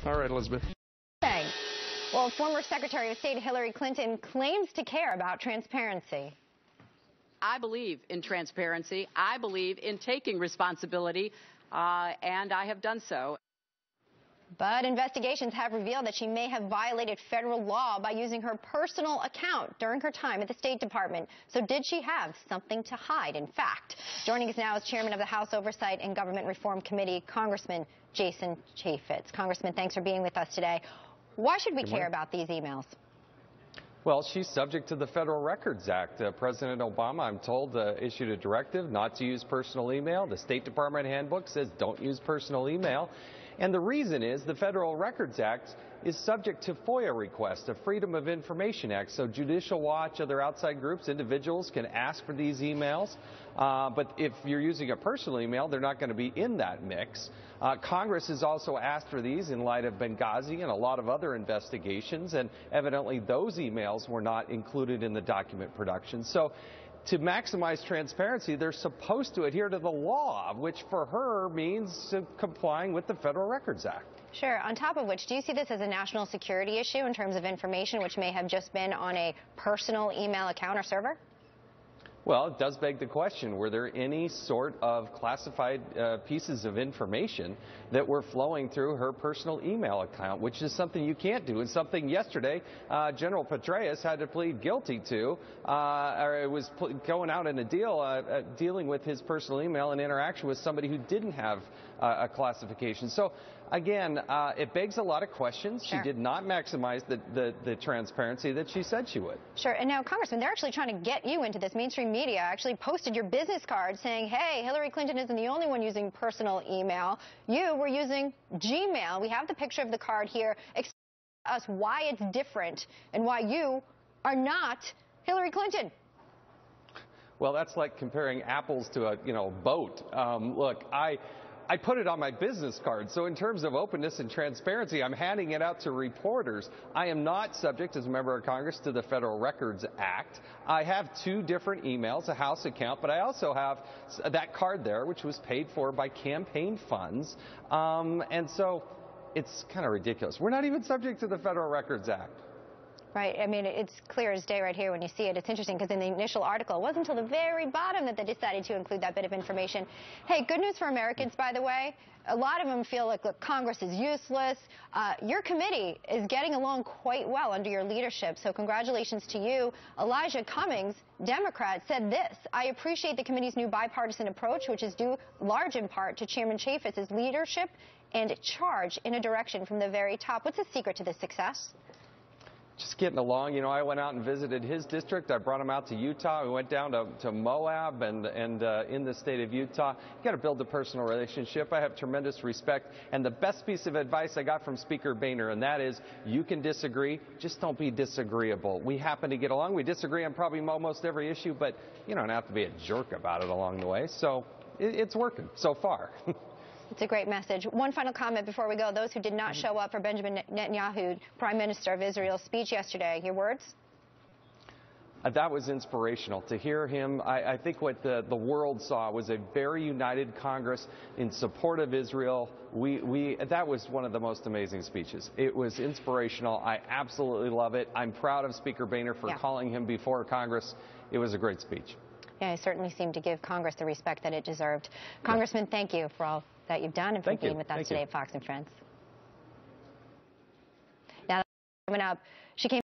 All right, Elizabeth. Thanks. Well, former Secretary of State Hillary Clinton claims to care about transparency. I believe in transparency. I believe in taking responsibility, and I have done so. But investigations have revealed that she may have violated federal law by using her personal account during her time at the State Department. So did she have something to hide, in fact? Joining us now is Chairman of the House Oversight and Government Reform Committee, Congressman Jason Chaffetz. Congressman, thanks for being with us today. Why should we care about these emails? Well, she's subject to the Federal Records Act. President Obama, I'm told, issued a directive not to use personal email. The State Department handbook says don't use personal email. And the reason is the Federal Records Act is subject to FOIA requests, the Freedom of Information Act. So Judicial Watch, other outside groups, individuals can ask for these emails. But if you're using a personal email, they're not going to be in that mix. Congress has also asked for these in light of Benghazi and a lot of other investigations, and evidently those emails were not included in the document production. So to maximize transparency, they're supposed to adhere to the law, which for her means complying with the Federal Records Act. Sure. On top of which, do you see this as a national security issue in terms of information which may have just been on a personal email account or server? Well, it does beg the question, were there any sort of classified pieces of information that were flowing through her personal email account, which is something you can't do, and something yesterday General Petraeus had to plead guilty to, or it was going out in a deal, dealing with his personal email and interaction with somebody who didn't have a classification. So, again, it begs a lot of questions. Sure. She did not maximize the transparency that she said she would. Sure. And now, Congressman, they're actually trying to get you into this. Mainstream media actually posted your business card saying, hey, Hillary Clinton isn't the only one using personal email. You were using Gmail. We have the picture of the card here. Explain to us why it's different and why you are not Hillary Clinton. Well, that's like comparing apples to a boat. Look, I put it on my business card. So in terms of openness and transparency, I'm handing it out to reporters. I am not subject, as a member of Congress, to the Federal Records Act. I have two different emails, a House account, but I also have that card there, which was paid for by campaign funds. And so it's kind of ridiculous. We're not even subject to the Federal Records Act. Right. I mean, it's clear as day right here when you see it. It's interesting because in the initial article, it wasn't until the very bottom that they decided to include that bit of information. Hey, good news for Americans, by the way. A lot of them feel like, look, Congress is useless. Your committee is getting along quite well under your leadership, so congratulations to you. Elijah Cummings, Democrat, said this: I appreciate the committee's new bipartisan approach, which is due large in part to Chairman Chaffetz's leadership and charge in a direction from the very top. What's the secret to this success? Just getting along. You know, I went out and visited his district. I brought him out to Utah. We went down to Moab and in the state of Utah. You got to build a personal relationship. I have tremendous respect. And the best piece of advice I got from Speaker Boehner, and that is, you can disagree, just don't be disagreeable. We happen to get along. We disagree on probably almost every issue, but you don't have to be a jerk about it along the way. So it's working so far. It's a great message. One final comment before we go. Those who did not show up for Benjamin Netanyahu, Prime Minister of Israel's speech yesterday, your words? That was inspirational to hear him. I think what the world saw was a very united Congress in support of Israel. That was one of the most amazing speeches. It was inspirational. I absolutely love it. I'm proud of Speaker Boehner for calling him before Congress. It was a great speech. Yeah, he certainly seemed to give Congress the respect that it deserved. Congressman, thank you for all that you've done and for being with us today at Fox and Friends. Now, coming up, she came